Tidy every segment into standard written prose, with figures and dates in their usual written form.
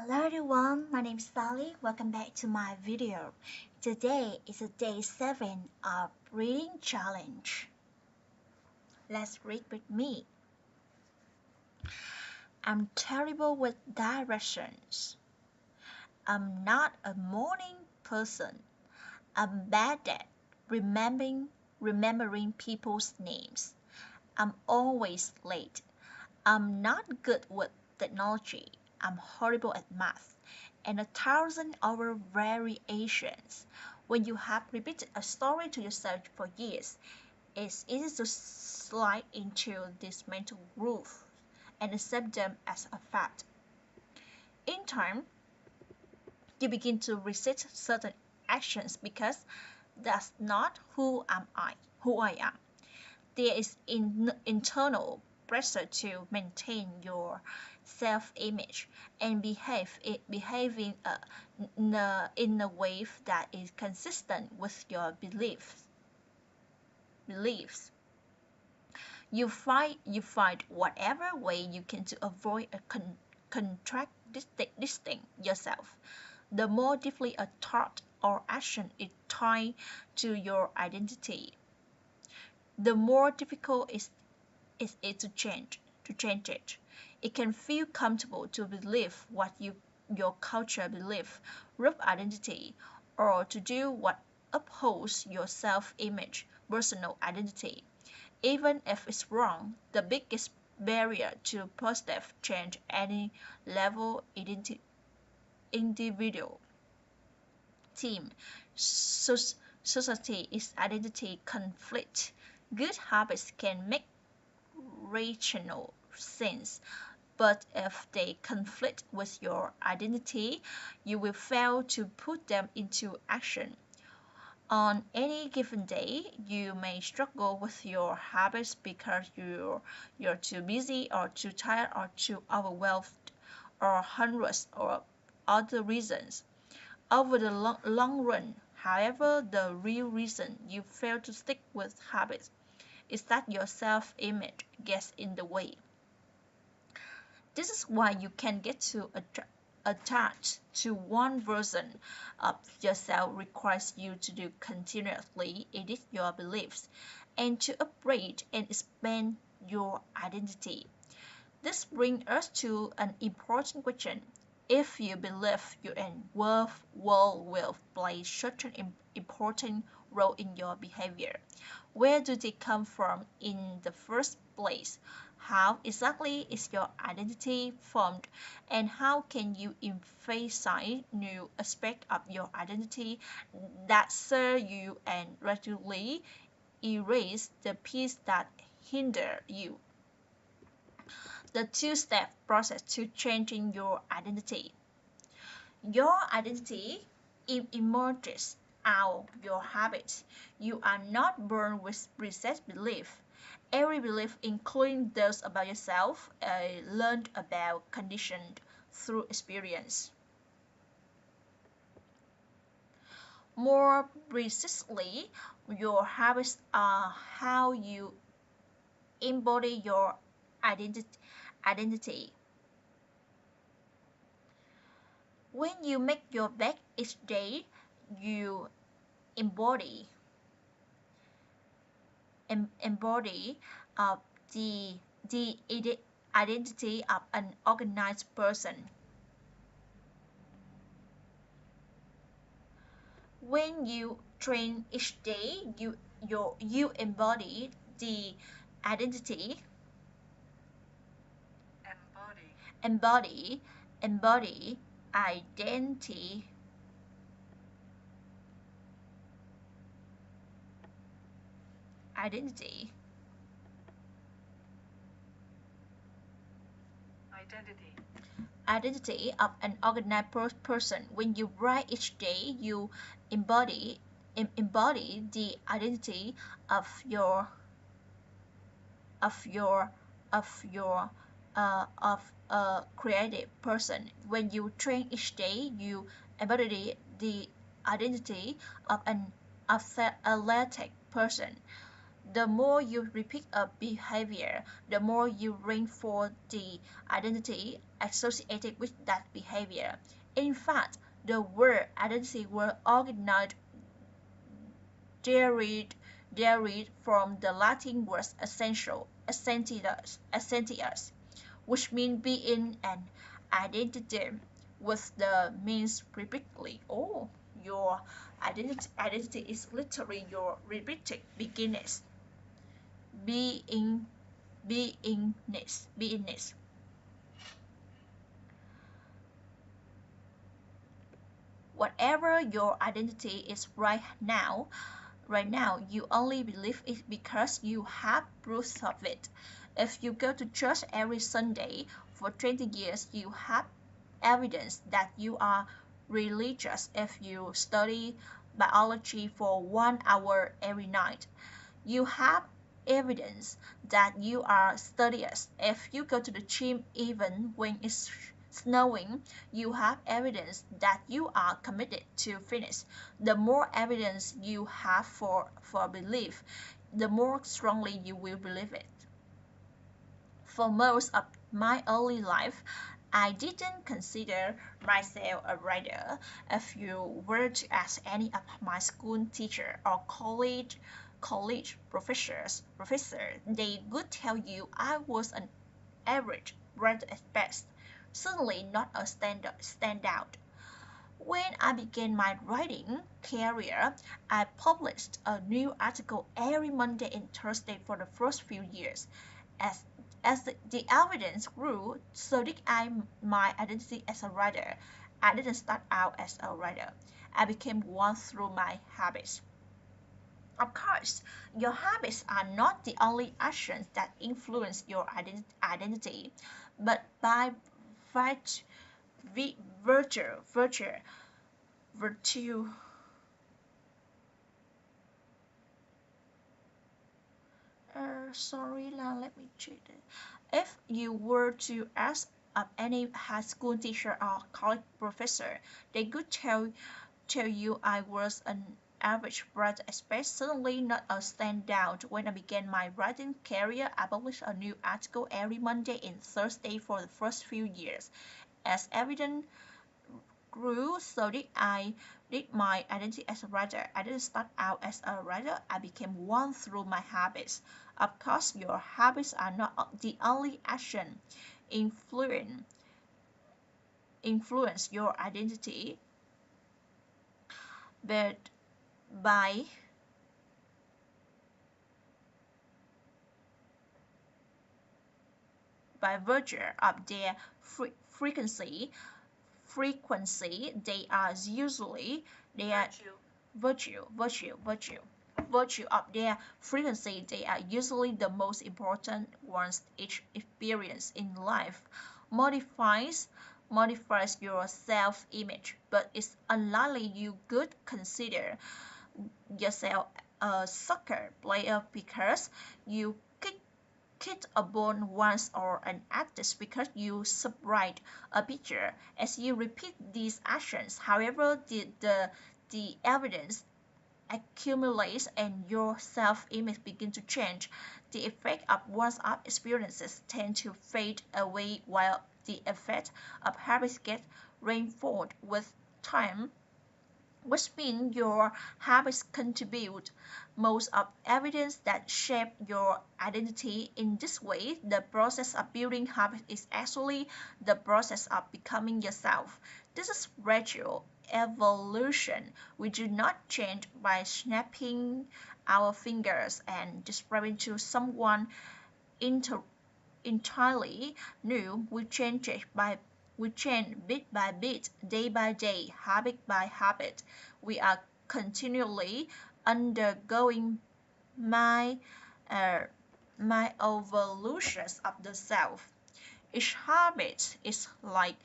Hello everyone, my name is Sally. Welcome back to my video. Today is day 7 of reading challenge. Let's read with me. I'm terrible with directions. I'm not a morning person. I'm bad at remembering people's names. I'm always late. I'm not good with technology. I'm horrible at math. And 1,000 other variations. When you have repeated a story to yourself for years, it's easy to slide into this mental groove and accept them as a fact. In time, you begin to resist certain actions because that's not who I am. There is internal pressure to maintain your self-image and behaving in a way that is consistent with your beliefs. You find whatever way you can to avoid a contradicting yourself. The more deeply a thought or action is tied to your identity, the more difficult is it to change it. It can feel comfortable to believe what your culture believe, group identity, or to do what upholds your self-image, personal identity. Even if it's wrong, the biggest barrier to positive change any level individual, team, society is identity conflict. Good habits can make rational sense, but if they conflict with your identity, you will fail to put them into action. On any given day, you may struggle with your habits because you're too busy or too tired or too overwhelmed or hundreds of other reasons. Over the long run, however, the real reason you fail to stick with habits is that your self-image gets in the way. This is why you can get to attached to one version of yourself requires you to do continuously edit your beliefs and to upgrade and expand your identity. This brings us to an important question. If you believe your world will play such an important role in your behavior, where do they come from in the first place? How exactly is your identity formed, and how can you emphasize new aspects of your identity that serve you and gradually erase the pieces that hinder you? The two-step process to changing your identity. Your identity emerges out your habits. You are not born with preset belief. Every belief, including those about yourself, learned about conditioned through experience. More precisely, your habits are how you embody your identity. When you make your bed each day, you embody embody of the identity of an organized person. When you train each day, you embody the identity embody embody identity identity identity of an organized person. When you write each day, you embody embody the identity of your of your of your of a creative person. When you train each day, you embody the identity of an athletic person. The more you repeat a behavior, the more you reinforce the identity associated with that behavior. In fact, the word identity was organized derived from the Latin word essential, essentius, which means being an identity with the means repeatedly. Oh, your identity is literally your repeated beginnings, being, beingness. Whatever your identity is right now, you only believe it because you have proof of it. If you go to church every Sunday for 20 years, you have evidence that you are religious. If you study biology for 1 hour every night, you have evidence that you are studious. If you go to the gym even when it's snowing, you have evidence that you are committed to fitness. The more evidence you have for belief, the more strongly you will believe it. For most of my early life, I didn't consider myself a writer. If you were to ask any of my school teacher or college professor, they would tell you I was an average writer at best, certainly not a standout. When I began my writing career, I published a new article every Monday and Thursday for the first few years. As the evidence grew, so did my identity as a writer. I didn't start out as a writer. I became one through my habits. Of course, your habits are not the only actions that influence your identity, but by virtue, virtue, virtue sorry, let me check it. If you were to ask any high school teacher or college professor, they could tell you I was an average writer, certainly not a standout. When I began my writing career, I published a new article every Monday and Thursday for the first few years. As evidence grew, so did my identity as a writer. I didn't start out as a writer, I became one through my habits. Of course, your habits are not the only action influence influence your identity, but by virtue of their frequency, they are usually they are virtue of their frequency, they are usually the most important ones. Each experience in life modifies your self-image, but it's unlikely you could consider yourself a soccer player because you kicked a ball once, or an artist because you subwrite a picture. As you repeat these actions, however, the evidence accumulates and your self-image begins to change. The effect of once-off experiences tend to fade away while the effect of habits get reinforced with time, which means your habits contribute most of evidence that shape your identity. In this way, the process of building habits is actually the process of becoming yourself. This is gradual evolution. We do not change by snapping our fingers and describing to someone into entirely new. We change bit by bit, day by day, habit by habit. We are continually undergoing my uh, my evolutions of the self. Each habit is like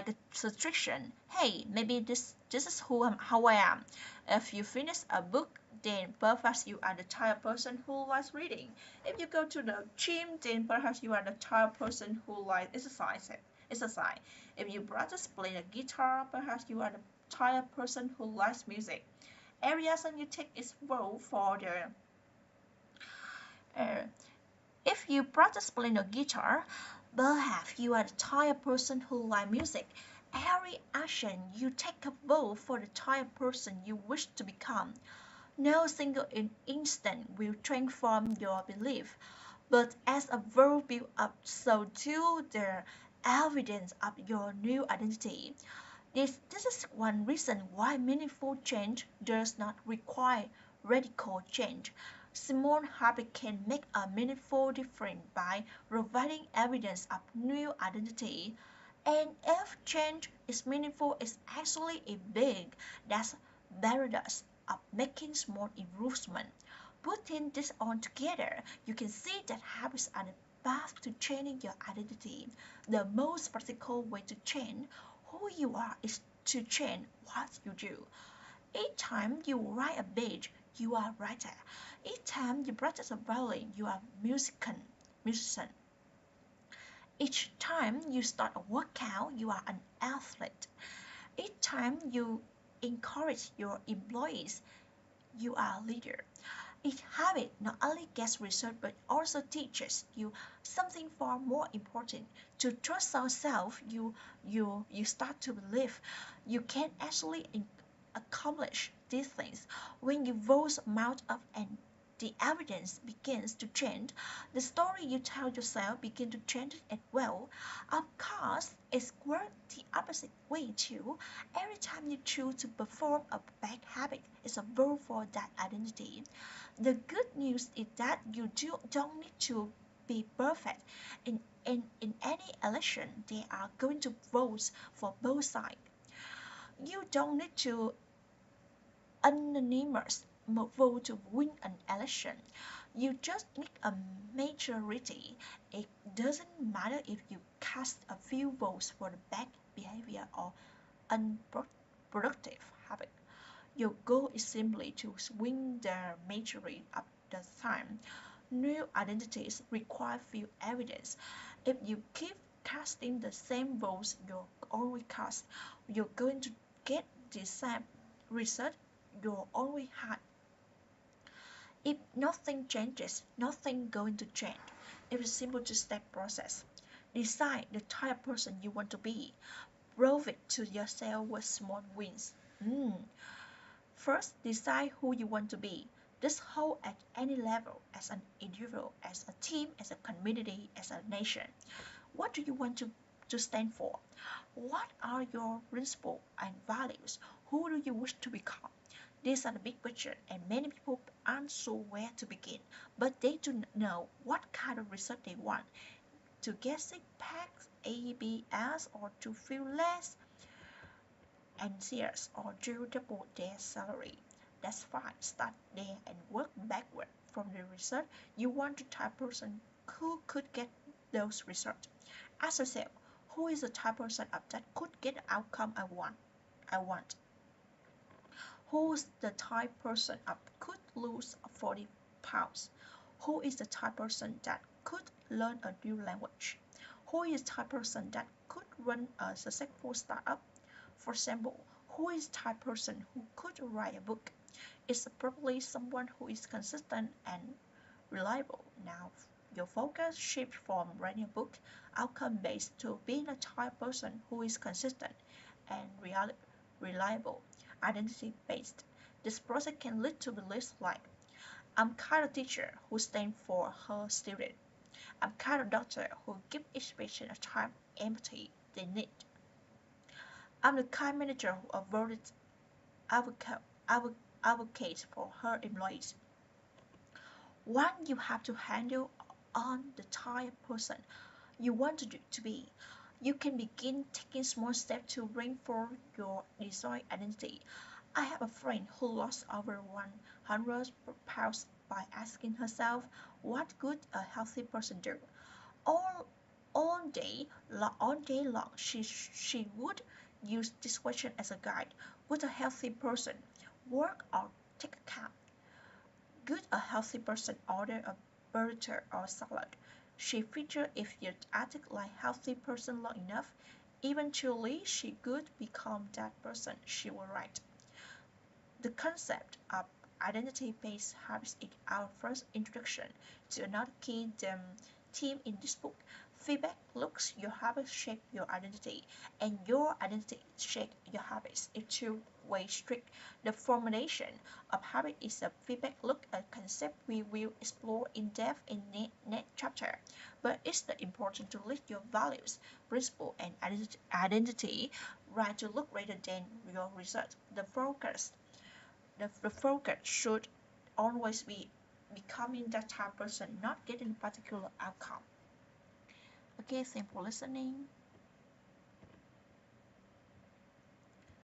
a suggestion. Hey, maybe this is how I am. If you finish a book, then perhaps you are the type of person who likes reading. If you go to the gym, then perhaps you are the type of person who likes exercise. If you practice playing a guitar, perhaps you are the type of person who likes music. Every lesson you take is role for the Uh, if you practice playing a guitar, perhaps you are the type of person who likes music. Every action you take a vote for the type of person you wish to become. No single instant will transform your belief, but as a verb builds up, so do the evidence of your new identity. This is one reason why meaningful change does not require radical change. Small habits can make a meaningful difference by providing evidence of new identity. And if change is meaningful, it's actually a big that's paradox of making small improvements. Putting this all together, you can see that habits are the path to changing your identity. The most practical way to change who you are is to change what you do. Each time you write a page, you are a writer. Each time you practice a violin, you are a musician. Each time you start a workout, you are an athlete. Each time you encourage your employees, you are a leader. Each habit not only gets results but also teaches you something far more important. To trust yourself, you start to believe you can actually accomplish these things. When your voice mount up and the evidence begins to change, the story you tell yourself begins to change as well. Of course, it's worked the opposite way too. Every time you choose to perform a bad habit, it's a vote for that identity. The good news is that don't need to be perfect. In any election, they are going to vote for both sides. You don't need to anonymous vote to win an election. You just need a majority. It doesn't matter if you cast a few votes for the bad behavior or unproductive habit. Your goal is simply to win the majority of the time. New identities require few evidence. If you keep casting the same votes you always cast, you're going to get the same result you always had. If nothing changes, nothing going to change. It is simple two-step process. Decide the type of person you want to be. Prove it to yourself with small wins. First, decide who you want to be. This whole at any level, as an individual, as a team, as a community, as a nation. What do you want to stand for? What are your principles and values? Who do you wish to become? These are the big questions, and many people aren't sure where to begin, but they do know what kind of result they want. To get six packs, ABS, or to feel less anxious, or to double their salary. That's fine. Start there and work backward from the result you want to type person who could get those results. Ask yourself, who is the type person that could get the outcome I want? Who's the type person that could lose 40 pounds? Who is the type person that could learn a new language? Who is the type person that could run a successful startup? For example, who is the type person who could write a book? It's probably someone who is consistent and reliable. Now, your focus shifts from writing a book outcome-based to being a type person who is consistent and reliable, identity-based. This process can lead to beliefs like, I'm kind of teacher who stands for her student. I'm kind of doctor who gives each patient a time empathy they need. I'm the kind manager who avoided advocate, advocate for her employees. One, you have to handle on the type person you want to be. You can begin taking small steps to reinforce your desired identity. I have a friend who lost over 100 pounds by asking herself, what could a healthy person do? All, all day long, she would use this question as a guide. Would a healthy person work or take a cab? Could a healthy person order a burger or salad? She figured if you acted like a healthy person long enough, eventually she could become that person. She was right. The concept of identity-based habits is our first introduction to another key theme in this book. Feedback looks your habits shape your identity, and your identity shape your habits. It's two-way street. The formulation of habit is a feedback look, a concept we will explore in depth in next chapter. But it's important to list your values, principle, and identity right to look rather than your result. The focus should always be becoming that type of person, not getting a particular outcome. Okay, thanks for listening.